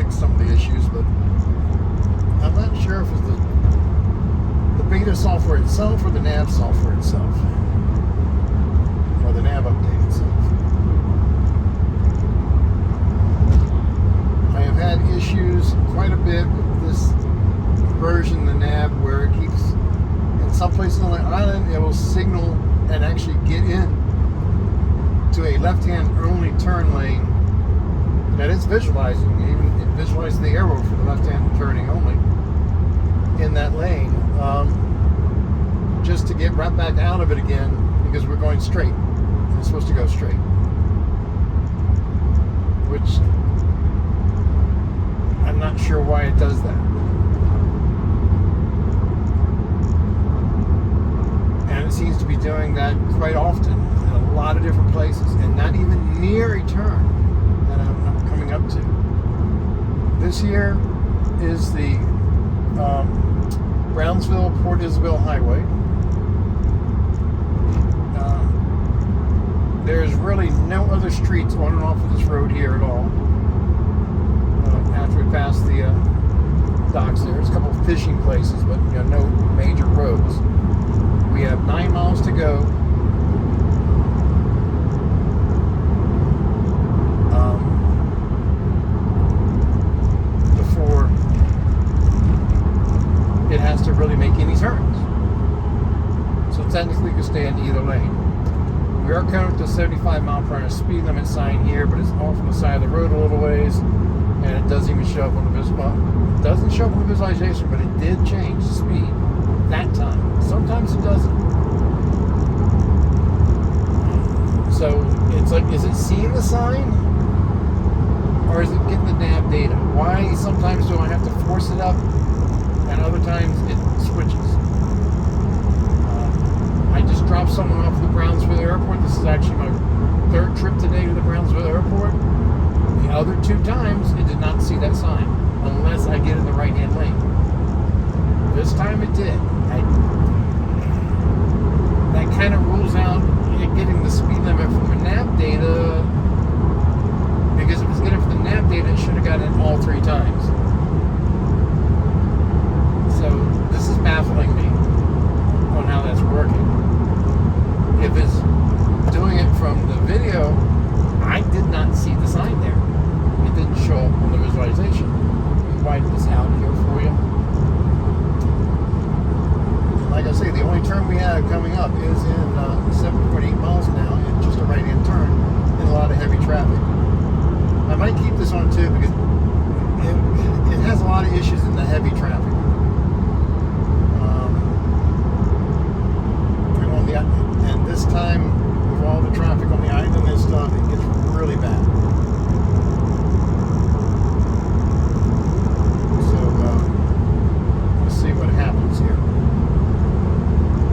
fix some of the issues, but I'm not sure if it's the beta software itself or the nav software itself, or the nav update itself. I have had issues quite a bit with this version of the nav where it keeps, in some places on the island, it will signal and actually get in to a left-hand only turn lane that it's visualizing. Even it visualizes the arrow for the left-hand turning only in that lane, just to get right back out of it again because we're going straight. It's supposed to go straight, which I'm not sure why it does that. And it seems to be doing that quite often in a lot of different places, and not even near a turn that I'm coming up to. This here is the Brownsville Port Isabel Highway. There's really no other streets on and off of this road here at all. After we pass the docks, there's a couple of fishing places, but no major roads. We have 9 miles to go. Before it has to really make any turns. So technically, you can stay in either lane. We are coming to 75 mile per hour speed limit sign here, but it's off on the side of the road a little ways, and it doesn't even show up on the it doesn't show up on the visualization, but it did change the speed that time. Sometimes it doesn't. So it's like, is it seeing the sign, or is it getting the nav data? Why sometimes do I have to force it up, and other times it switches? I just dropped someone off at the Brownsville Airport. This is actually my 3rd trip today to the Brownsville Airport. The other 2 times, it did not see that sign, unless I get in the right-hand lane. This time it did. That kind of rules out it getting the speed limit from the nav data, because if it's getting from the nav data, it should have gotten it all 3 times. So this is baffling me on how that's working. If it's doing it from the video, I did not see the sign there. It didn't show up on the visualization. Let me widen this out here for you. Like I say, the only turn we have coming up is in 7.8 miles an hour, and just a right-hand turn in a lot of heavy traffic. I might keep this on too because it has a lot of issues in the heavy traffic. And this time, with all the traffic on the island and stuff, it gets really bad. So, let's see what happens here.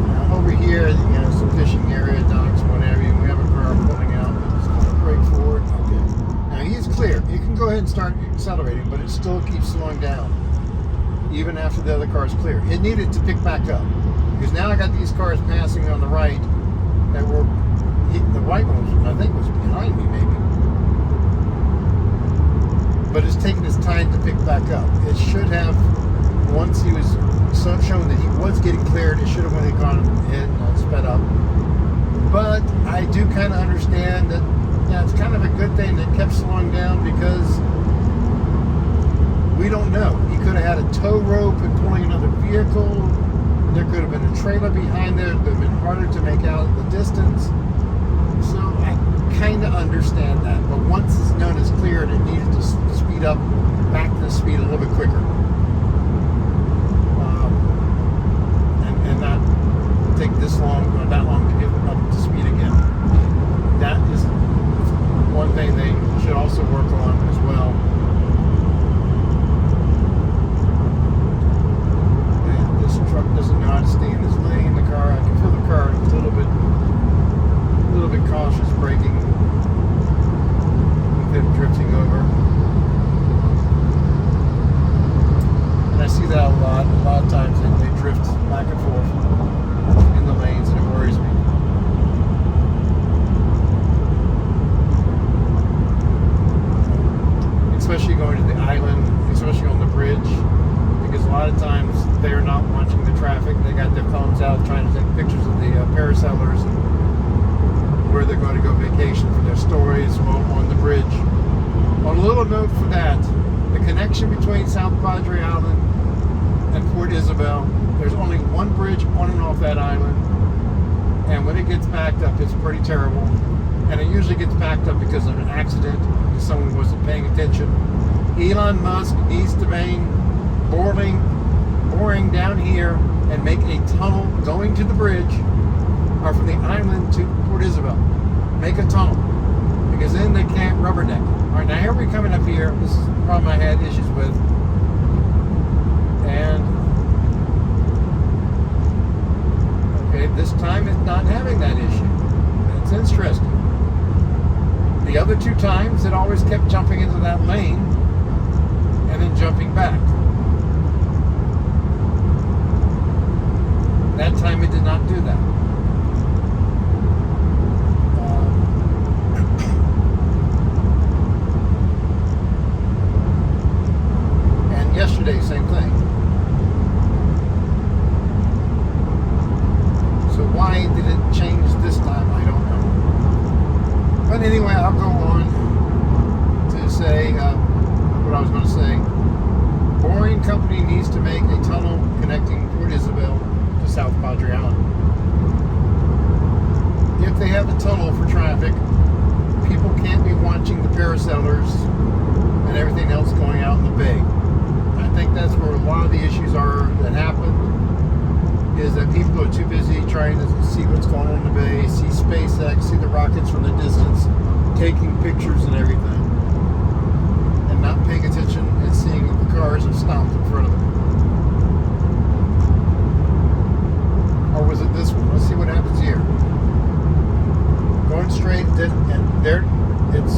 Now, over here, some fishing area, docks, whatever, and we have a car pulling out. It's going to brake forward. Okay. Now, he's clear. You can go ahead and start accelerating, but it still keeps slowing down, even after the other car is clear. It needed to pick back up. Because now I got these cars passing on the right that were, the white one, I think, was behind me, maybe. But it's taking its time to pick back up. It should have, once he was shown that he was getting cleared, it should have really gone ahead and sped up. But I do kind of understand that, it's kind of a good thing that it kept slowing down, because we don't know. He could have had a tow rope and pulling another vehicle. There could have been a trailer behind there. It would have been harder to make out the distance. So I kind of understand that. But once it's known as cleared, it needed to speed up, back to the speed a little bit quicker. And not take this long, or that long to get up to speed again. That is one thing they should also work on as well. Truck doesn't know how to stay in his lane. The car, I can feel the car a little bit cautious braking, with him drifting over. And I see that a lot of times. They drift back and forth in the lanes, and it worries me. Especially going to the island. parasellers and where they're going to go vacation for their stories on the bridge. On a little note for that, the connection between South Padre Island and Port Isabel, there's only one bridge on and off that island, and when it gets backed up, it's pretty terrible. And it usually gets backed up because of an accident, if someone wasn't paying attention. Elon Musk needs to be boring down here and make a tunnel going to the bridge, or from the island to Port Isabel. Make a tunnel, because then they can't rubberneck. All right, now here we're coming up here. This is the problem I had issues with. And okay, this time it's not having that issue. It's interesting. The other two times, it always kept jumping into that lane and then jumping back. That time it did not do that. And yesterday, same thing. So why did it change this time? I don't know. But anyway, I'll go on to say what I was going to say. Boring Company needs to make a tunnel connecting Port Isabel to South Padre Island. If they have a tunnel for traffic, people can't be watching the parasellers and everything else going out in the bay. I think that's where a lot of the issues are that happen, is that people are too busy trying to see what's going on in the bay, see SpaceX, see the rockets from the distance, taking pictures and everything, and not paying attention and seeing if the cars have stopped in front of them. Or was it this one? Let's see what happens here. Going straight, and there, it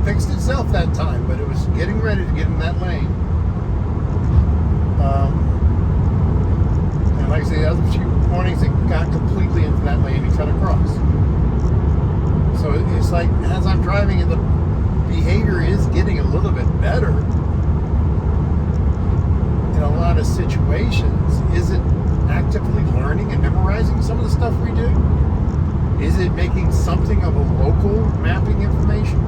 fixed itself that time, but it was getting ready to get in that lane. And like I say, the other few mornings, it got completely into that lane and cut across. So it's like, as I'm driving, the behavior is getting a little bit better in a lot of situations. Is it actively learning and memorizing some of the stuff we do? Is it making something of a local mapping information?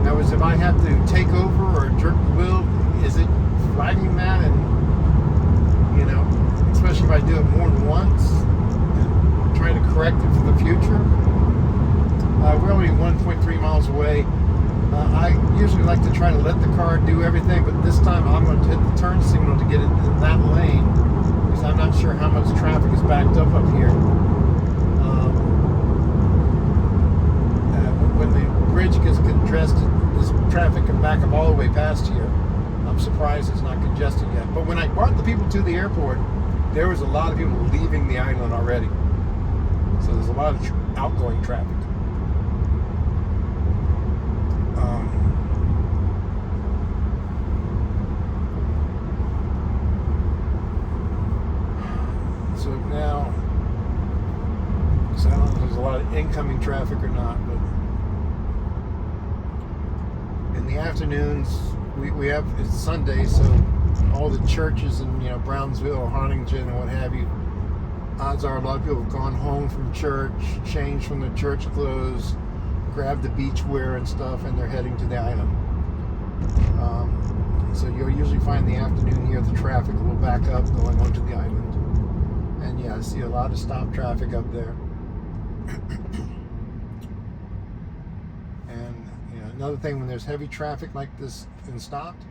In other words, if I have to take over or jerk the wheel, is it flagging that? And especially if I do it more than once, and trying to correct it for the future. We're only 1.3 miles away. I usually like to try to let the car do everything, but this time I'm going to hit the turn signal to get into that lane, because I'm not sure how much traffic is backed up here. When the bridge gets congested, this traffic can back up all the way past here. I'm surprised it's not congested yet. But when I brought the people to the airport, there was a lot of people leaving the island already. So there's a lot of outgoing traffic. So now, I don't know if there's a lot of incoming traffic or not, but in the afternoons, we have, it's Sunday, so all the churches in Brownsville, Harlingen, and what have you, odds are a lot of people have gone home from church, changed from their church clothes, grabbed the beach wear and stuff, and they're heading to the island. So you'll usually find the afternoon here the traffic will back up going onto the island. And yeah, I see a lot of stop traffic up there. And another thing, when there's heavy traffic like this and stopped,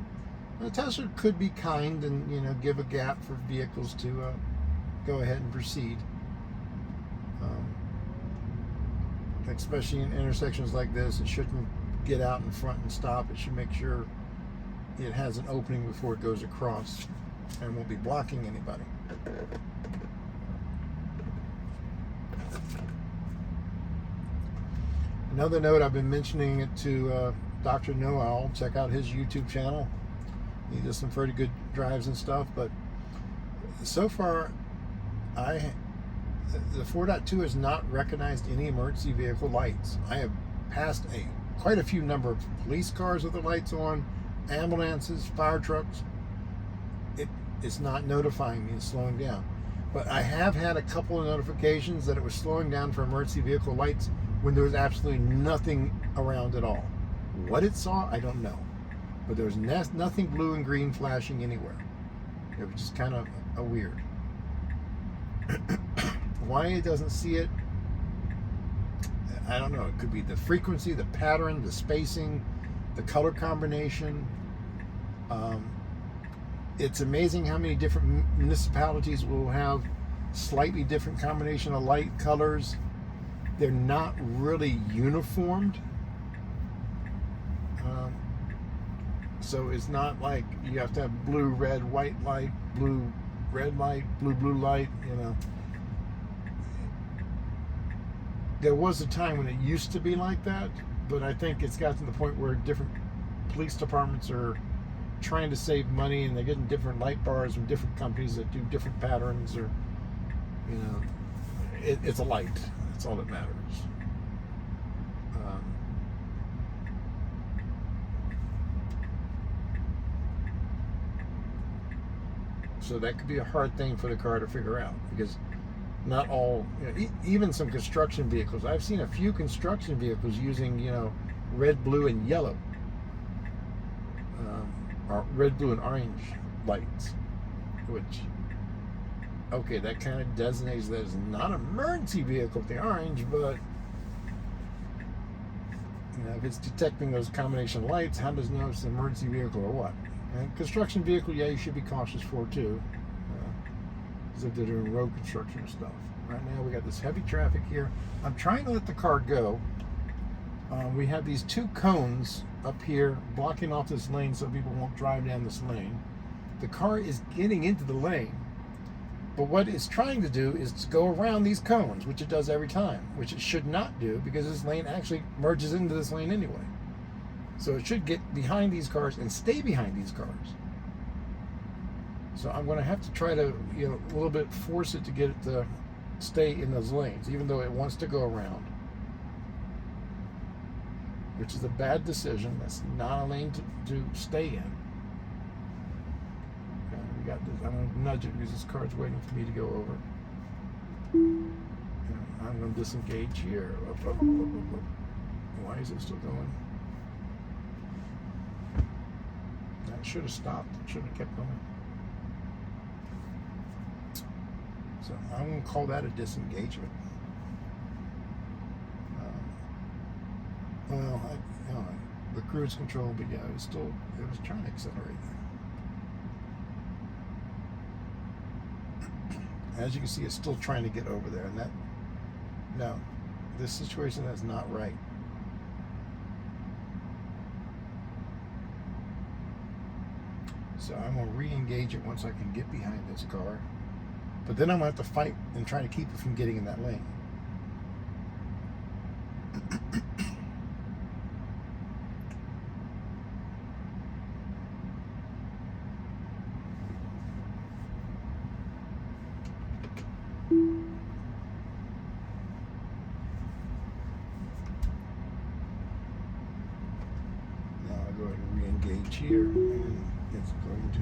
the Tesla could be kind and give a gap for vehicles to go ahead and proceed. Especially in intersections like this, it shouldn't get out in front and stop. It should make sure it has an opening before it goes across and won't be blocking anybody. Another note, I've been mentioning it to Dr. Noel. Check out his YouTube channel. He does some pretty good drives and stuff, but so far the 4.2 has not recognized any emergency vehicle lights. I have passed quite a few number of police cars with the lights on, ambulances, fire trucks. It's not notifying me, it's slowing down. But I have had a couple of notifications that it was slowing down for emergency vehicle lights when there was absolutely nothing around at all. What it saw, I don't know. But there was nothing blue and green flashing anywhere. It was just kind of a weird. Why it doesn't see it, I don't know. It could be the frequency, the pattern, the spacing, the color combination. It's amazing how many different municipalities will have slightly different combination of light colors. They're not really uniformed. So it's not like you have to have blue, red, white light, blue, red light, blue, blue light, you know. There was a time when it used to be like that, but I think it's got to the point where different police departments are trying to save money and they're getting different light bars from different companies that do different patterns, or, you know, it's a light. That's all that matters. So that could be a hard thing for the car to figure out, because not all, you know, even some construction vehicles. I've seen a few construction vehicles using, you know, red, blue, and yellow, or red, blue, and orange lights, which, okay, that kind of designates that as not an emergency vehicle with the orange, but, you know, if it's detecting those combination lights, how does it know it's an emergency vehicle or what? And construction vehicle, yeah, you should be cautious for too, as if they're doing road construction and stuff. Right now we got this heavy traffic here. I'm trying to let the car go. We have these two cones up here blocking off this lane so people won't drive down this lane. The car is getting into the lane, but what it's trying to do is to go around these cones, which it does every time, which it should not do, because this lane actually merges into this lane anyway. So it should get behind these cars and stay behind these cars. So I'm going to have to try to, you know, a little bit force it to get it to stay in those lanes, even though it wants to go around, which is a bad decision. That's not a lane to stay in. Okay, we got this. I'm going to nudge it because this car's waiting for me to go over. And I'm going to disengage here. Why is it still going? That should have stopped. It should have kept going. So I'm going to call that a disengagement. Well, the cruise control, but yeah, it was trying to accelerate. As you can see, it's still trying to get over there, and that, no, this situation is not right. So I'm going to re-engage it once I can get behind this car. But then I'm going to have to fight and try to keep it from getting in that lane. Now I'll go ahead and re-engage here, and it's going to...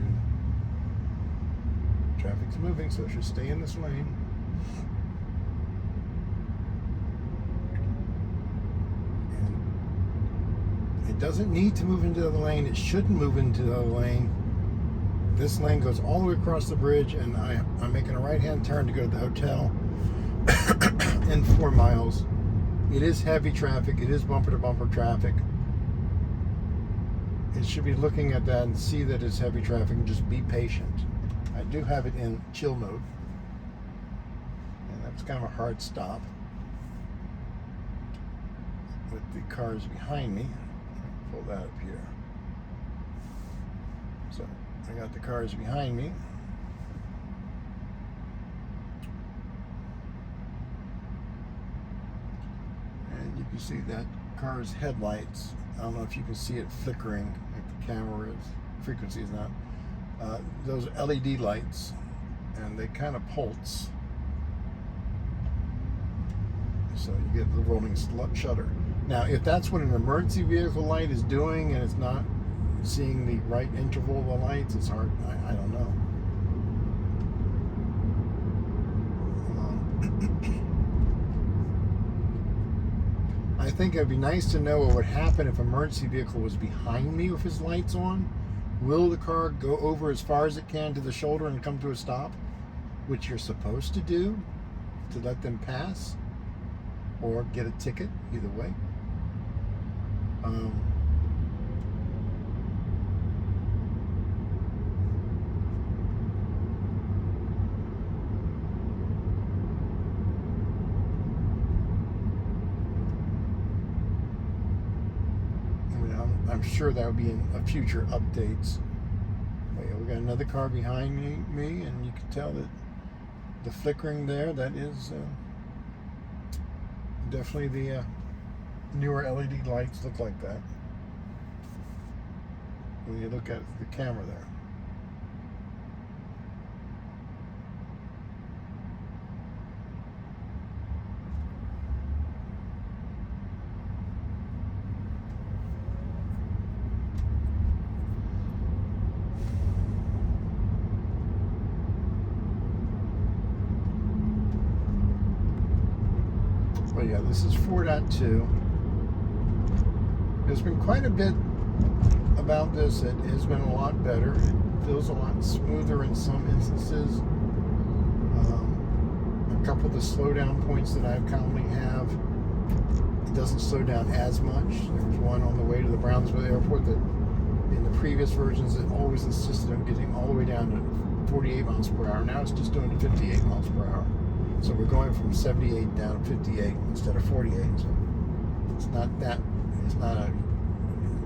Traffic's moving, so it should stay in this lane. And it doesn't need to move into the other lane. It shouldn't move into the other lane. This lane goes all the way across the bridge, and I'm making a right-hand turn to go to the hotel in 4 miles. It is heavy traffic. It is bumper-to-bumper traffic. It should be looking at that and see that it's heavy traffic and just be patient. I do have it in chill mode, and that's kind of a hard stop with the cars behind me. Pull that up here. So I got the cars behind me. And you can see that car's headlights. I don't know if you can see it flickering like the camera is. Frequency is not. Those LED lights, and they kind of pulse, so you get the rolling shutter. Now, if that's what an emergency vehicle light is doing and it's not seeing the right interval of the lights, it's hard. I don't know. I think it'd be nice to know what would happen if an emergency vehicle was behind me with his lights on. Will the car go over as far as it can to the shoulder and come to a stop, which you're supposed to do to let them pass, or get a ticket, either way. I'm sure that would be in future updates. But yeah, we got another car behind me, and you can tell that the flickering there, that is definitely the newer LED lights look like that when you look at the camera there. But yeah, this is 4.2. There's been quite a bit about this. It has been a lot better. It feels a lot smoother in some instances. A couple of the slowdown points that I commonly have, it doesn't slow down as much. There was one on the way to the Brownsville airport that in the previous versions it always insisted on getting all the way down to 48 miles per hour. Now it's just doing 58 miles per hour. So we're going from 78 down to 58 instead of 48. So it's not that,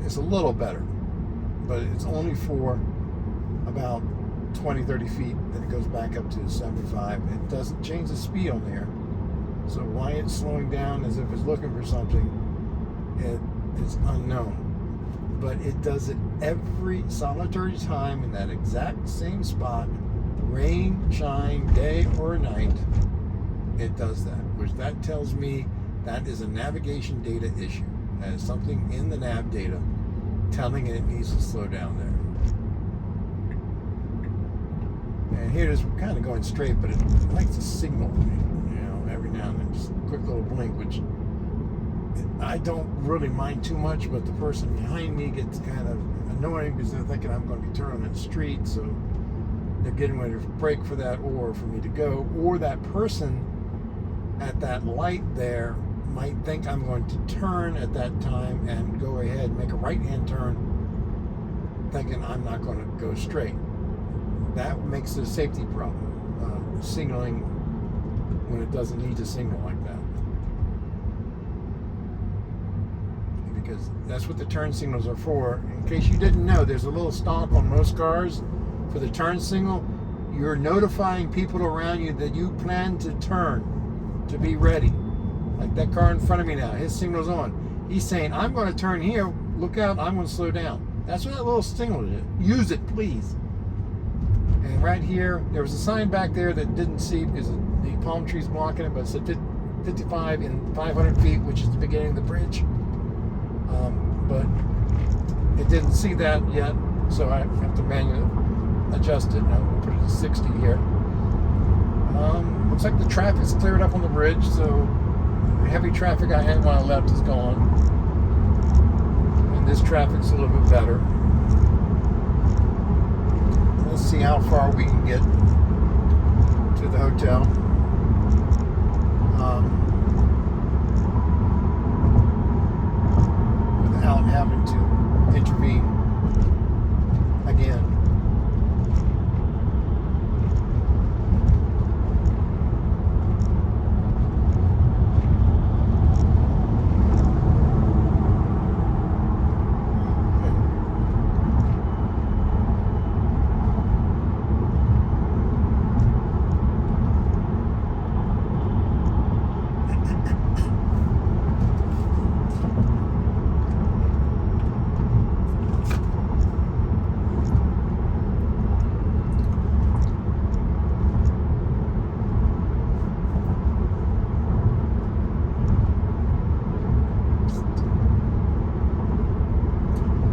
it's a little better, but it's only for about 20, 30 feet, then it goes back up to 75. It doesn't change the speed on there. So why it's slowing down as if it's looking for something, it is unknown. But it does it every solitary time in that exact same spot, rain, shine, day or night. It does that, which that tells me that is a navigation data issue. That is something in the nav data telling it needs to slow down there. And here it is, we're kind of going straight, but it likes to signal, every now and then, just a quick little blink, which I don't really mind too much, but the person behind me gets kind of annoying because they're thinking I'm going to be turning on the street, so they're getting ready to brake for that, or for me to go, or that person at that light there might think I'm going to turn at that time and go ahead and make a right-hand turn, thinking I'm not going to go straight. That makes it a safety problem, signaling when it doesn't need to signal like that. Because that's what the turn signals are for. In case you didn't know, there's a little stomp on most cars for the turn signal. You're notifying people around you that you plan to turn, to be ready. Like that car in front of me now, his signal's on. He's saying, I'm going to turn here, look out, I'm going to slow down. That's what that little signal is. Use it, please. And right here, there was a sign back there that didn't see because the palm tree's blocking it, but it said 55 in 500 feet, which is the beginning of the bridge. But it didn't see that yet, so I have to manually adjust it. Now we'll put it to 60 here. Looks like the traffic's cleared up on the bridge, so the heavy traffic I had when I left is gone. And this traffic's a little bit better. Let's see how far we can get to the hotel. Without having to intervene again.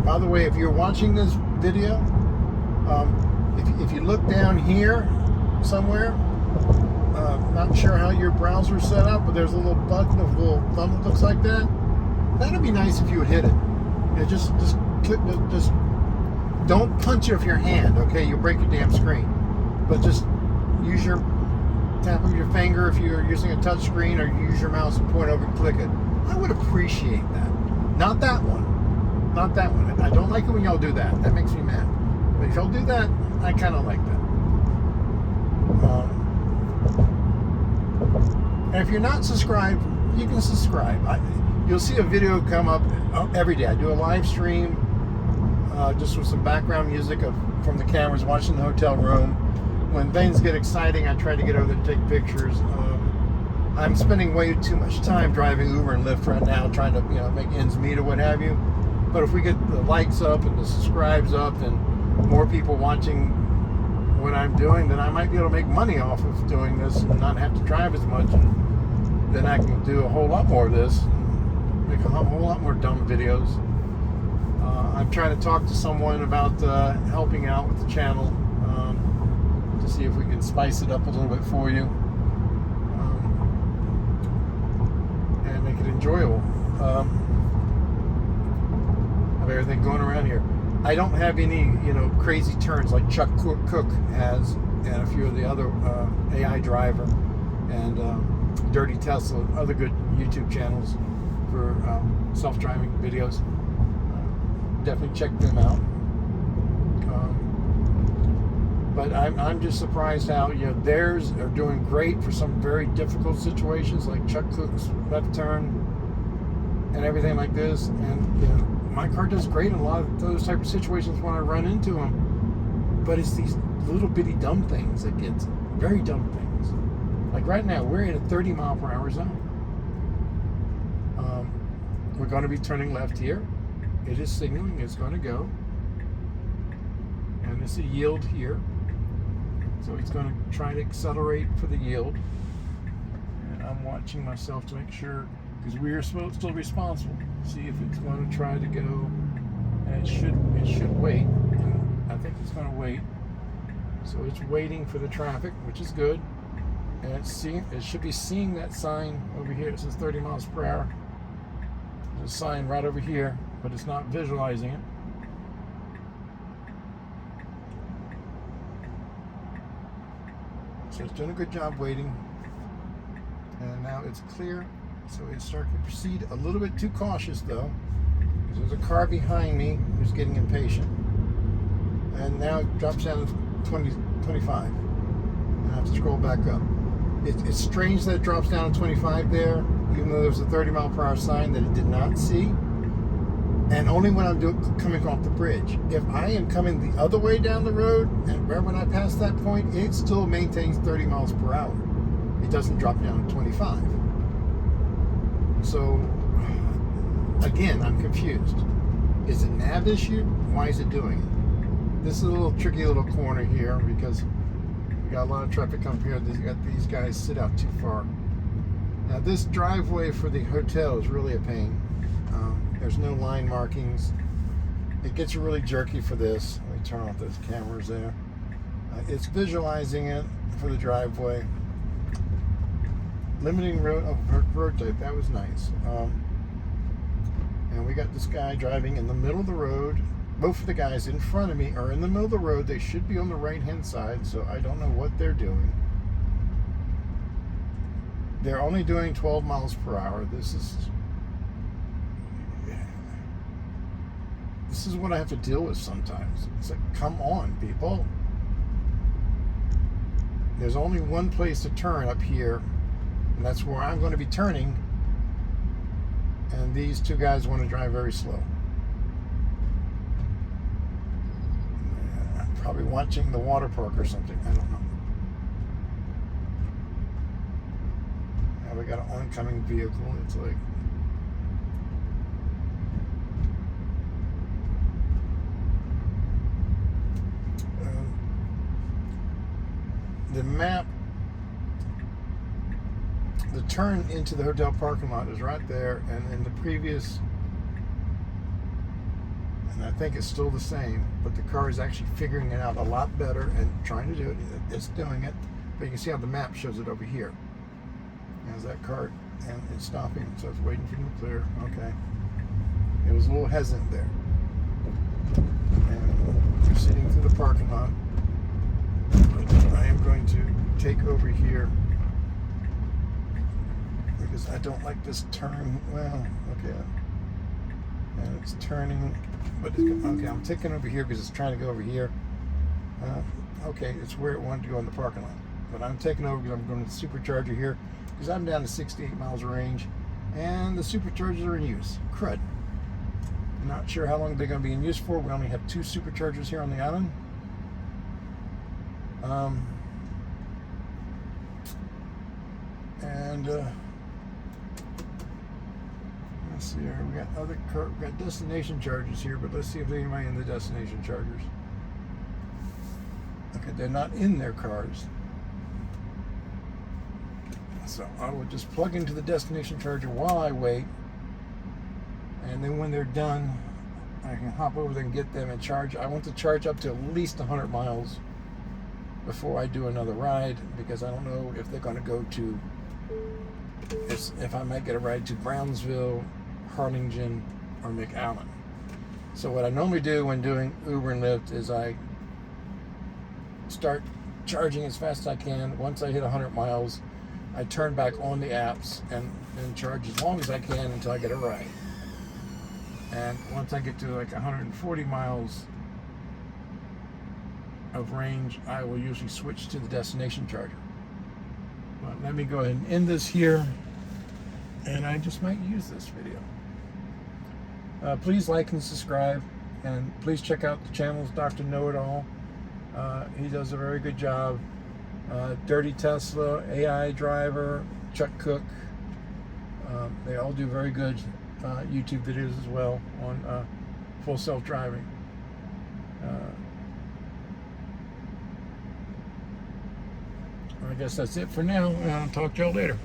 By the way, if you're watching this video, if you look down here somewhere, not sure how your browser's set up, but there's a little button, a little thumb that looks like that. That'd be nice if you would hit it. You know, just don't punch it with your hand, okay? You'll break your damn screen. But just use your tap of your finger if you're using a touch screen, or use your mouse and point over and click it. I would appreciate that. Not that one. Not that one. I don't like it when y'all do that. That makes me mad. But if y'all do that, I kind of like that. And if you're not subscribed, you can subscribe. You'll see a video come up every day. I do a live stream just with some background music from the cameras watching the hotel room. When things get exciting, I try to get over there to take pictures. I'm spending way too much time driving Uber and Lyft right now, trying to make ends meet or what have you. But if we get the likes up and the subscribes up and more people watching what I'm doing, then I might be able to make money off of doing this and not have to drive as much. And then I can do a whole lot more of this, make a whole lot more dumb videos. I'm trying to talk to someone about helping out with the channel to see if we can spice it up a little bit for you and make it enjoyable. Have everything going around here. I don't have any, crazy turns like Chuck Cook has, and a few of the other AI Driver and Dirty Tesla, other good YouTube channels for self-driving videos. Definitely check them out. But I'm just surprised how theirs are doing great for some very difficult situations like Chuck Cook's left turn and everything like this. And my car does great in a lot of those type of situations when I run into them. But it's these little bitty dumb things that get very dumb things. Like right now, we're in a 30-mile-per-hour zone. We're going to be turning left here. It is signaling it's going to go. And it's a yield here. So it's going to try to accelerate for the yield. And I'm watching myself to make sure, because we are still responsible. See if it's going to try to go. And it should wait. And I think it's going to wait. So it's waiting for the traffic, which is good. And it should be seeing that sign over here. It says 30 miles per hour. There's a sign right over here, but it's not visualizing it. So it's doing a good job waiting. And now it's clear. So it's starting to proceed a little bit too cautious though, because there's a car behind me who's getting impatient. And now it drops down to 25. I have to scroll back up. It's strange that it drops down to 25 there, even though there's a 30-mile-per-hour sign that it did not see. And only when I'm coming off the bridge. If I am coming the other way down the road, and right when I pass that point, it still maintains 30 miles per hour. It doesn't drop down to 25. So, again, I'm confused. Is it a nav issue? Why is it doing it? This is a little tricky little corner here because we got a lot of traffic come here. They got these guys sit out too far. Now this driveway for the hotel is really a pain. There's no line markings. It gets really jerky for this. Let me turn off those cameras there. It's visualizing it for the driveway. Limiting road type, that was nice. And we got this guy driving in the middle of the road. Both of the guys in front of me are in the middle of the road. They should be on the right-hand side, so I don't know what they're doing. They're only doing 12 miles per hour. This is what I have to deal with sometimes. It's like, come on, people. There's only one place to turn up here, and that's where I'm going to be turning. And these two guys want to drive very slow. Probably watching the water park or something. I don't know. Now we got an oncoming vehicle. It's like the map. The turn into the hotel parking lot is right there, and in the previous. And I think it's still the same, but the car is actually figuring it out a lot better and trying to do it. It's doing it, but you can see how the map shows it over here. There's that cart, and it's stopping, so it's waiting for them to clear. Okay. It was a little hesitant there. And proceeding through the parking lot. I am going to take over here because I don't like this turn. Well, okay. And it's turning, but it's, okay, I'm taking over here because it's trying to go over here. Okay, it's where it wanted to go in the parking lot. But I'm taking over because I'm going to the supercharger here because I'm down to 68 miles of range and the superchargers are in use. Crud. Not sure how long they're going to be in use for. We only have 2 superchargers here on the island. Let's see here. We got destination chargers here, but let's see if there's anybody in the destination chargers. Okay, they're not in their cars. So I will just plug into the destination charger while I wait. And then when they're done, I can hop over there and get them and charge. I want to charge up to at least 100 miles before I do another ride, because I don't know if they're going to go to, if I might get a ride to Brownsville, Harlingen, or McAllen. So what I normally do when doing Uber and Lyft is I start charging as fast as I can. Once I hit 100 miles, I turn back on the apps and charge as long as I can until I get a ride. And once I get to like 140 miles of range, I will usually switch to the destination charger. But let me go ahead and end this here, and I just might use this video. Please like and subscribe, and please check out the channels Dr. Know-It-All. He does a very good job. Dirty Tesla, AI Driver, Chuck Cook, they all do very good YouTube videos as well on full self-driving. I guess that's it for now. I'll talk to y'all later.